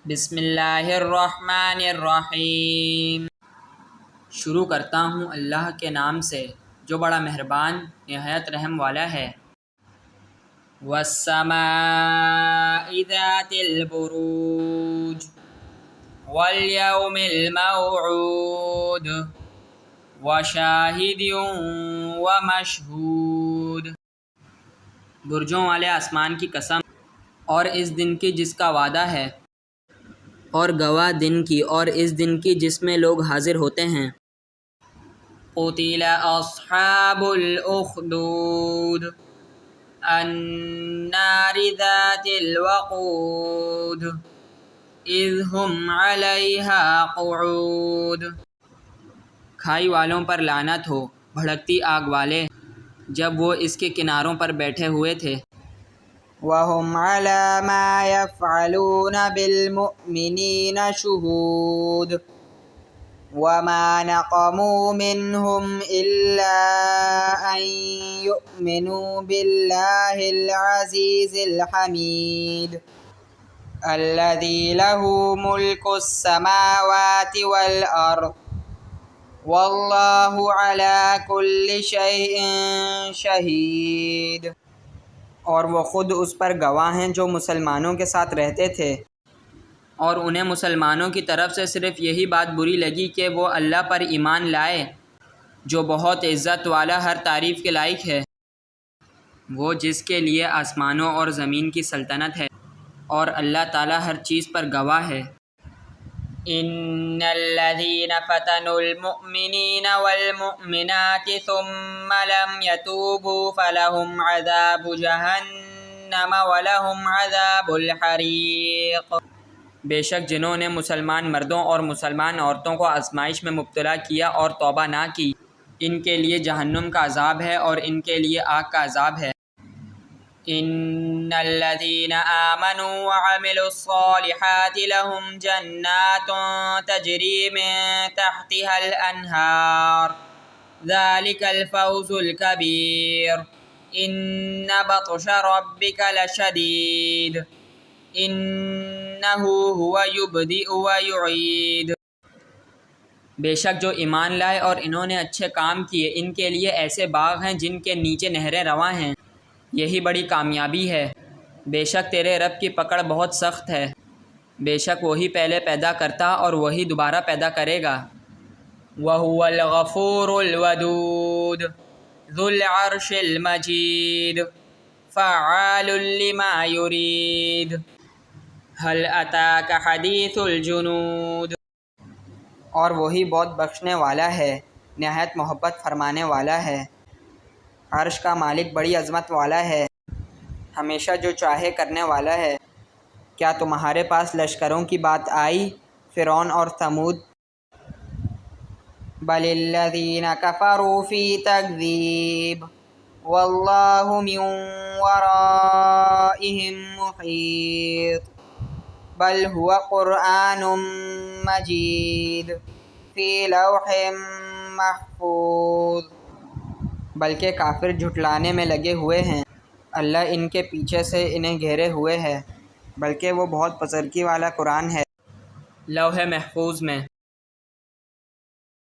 بسم اللہ الرحمن الرحیم۔ شروع کرتا ہوں اللہ کے نام سے جو بڑا مہربان نہایت رحم والا ہے۔ والسماء ذات البروج والیوم الموعود وشاہد ومشہود۔ برجوں والے آسمان کی قسم اور اس دن کی جس کا وعدہ ہے، اور گواہ دن کی اور اس دن کی جس میں لوگ حاضر ہوتے ہیں۔ قتل اصحاب الاخدود النار ذات الوقود اذ هم علیہا قعود۔ کھائی والوں پر لعنت ہو، بھڑکتی آگ والے، جب وہ اس کے کناروں پر بیٹھے ہوئے تھے۔ وَهُمْ عَلَى مَا يَفْعَلُونَ بِالْمُؤْمِنِينَ شُهُودٌ وَمَا نَقَمُوا مِنْهُمْ إِلَّا أَنْ يُؤْمِنُوا بِاللَّهِ الْعَزِيزِ الْحَمِيدِ الَّذِي لَهُ مُلْكُ السَّمَاوَاتِ وَالْأَرْضِ وَاللَّهُ عَلَى كُلِّ شَيْءٍ شَهِيدٌ۔ اور وہ خود اس پر گواہ ہیں جو مسلمانوں کے ساتھ رہتے تھے، اور انہیں مسلمانوں کی طرف سے صرف یہی بات بری لگی کہ وہ اللہ پر ایمان لائے جو بہت عزت والا ہر تعریف کے لائق ہے، وہ جس کے لیے آسمانوں اور زمین کی سلطنت ہے، اور اللہ تعالیٰ ہر چیز پر گواہ ہے۔ ان الذين فتنوا المؤمنين والمؤمنات ثم لم يتوبوا فلهم عذاب جہنم ولهم عذاب الحریق۔ بے شک جنہوں نے مسلمان مردوں اور مسلمان عورتوں کو آزمائش میں مبتلا کیا اور توبہ نہ کی، ان کے لیے جہنم کا عذاب ہے اور ان کے لیے آگ کا عذاب ہے۔ ان الذين آمنوا وعملوا الصالحات لهم جنات تجری من تحتها الانہار ذلك الفوز الكبیر۔ ان بطش ربک لشدید انہ هو یبدئ ویعید۔ بے شک جو ایمان لائے اور انہوں نے اچھے کام کیے، ان کے لیے ایسے باغ ہیں جن کے نیچے نہریں رواں ہیں، یہی بڑی کامیابی ہے۔ بے شک تیرے رب کی پکڑ بہت سخت ہے، بے شک وہی پہلے پیدا کرتا اور وہی دوبارہ پیدا کرے گا۔ وَهُوَ الْغَفُورُ الْوَدُودُ ذُو الْعَرْشِ الْمَجِيدُ فَعَّالٌ لِّمَا يُرِيدُ هَلْ أَتَاكَ حَدِيثُ الْجُنُودِ۔ اور وہی بہت بخشنے والا ہے، نہایت محبت فرمانے والا ہے، عرش کا مالک بڑی عظمت والا ہے، ہمیشہ جو چاہے کرنے والا ہے۔ کیا تمہارے پاس لشکروں کی بات آئی، فرعون اور ثمود؟ بل الذین کفروا فی تکذیب واللہ من ورائہم محیط بل هو قرآن مجید فی لوح محفوظ۔ بلکہ کافر جھٹلانے میں لگے ہوئے ہیں، اللہ ان کے پیچھے سے انہیں گھیرے ہوئے ہے، بلکہ وہ بہت بزرگی والا قرآن ہے، لوح محفوظ میں۔